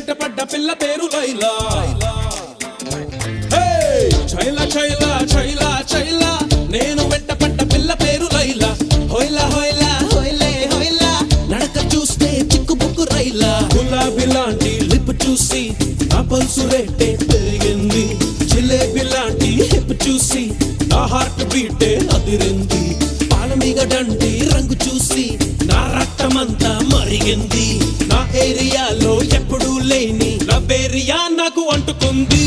వెంటపడ్డ పిల్ల పేరు లైలా. చైలా చైలా చైలా చైలా నేను వెంటపడ్డ పిల్ల పేరు లైలా. హోయిలా హోయిలా హోయిలే హోయిలా నడక చూస్తే చిక్కుబుక్కు రైలా. గులాబీ లాంటి లిప్ చూసి నా పల్సు రేటే పెరిగింది. జిలేబీ లాంటి హిప్ చూసి నా హార్ట్ బీటే అదిరింది. పాలమిగడంటి రంగు చూసి నా రక్తమంతా మరిగింది. నా ఏరియాలో ఎప్పుడూ లేని నా బేరియా నాకు అంటుకుంది.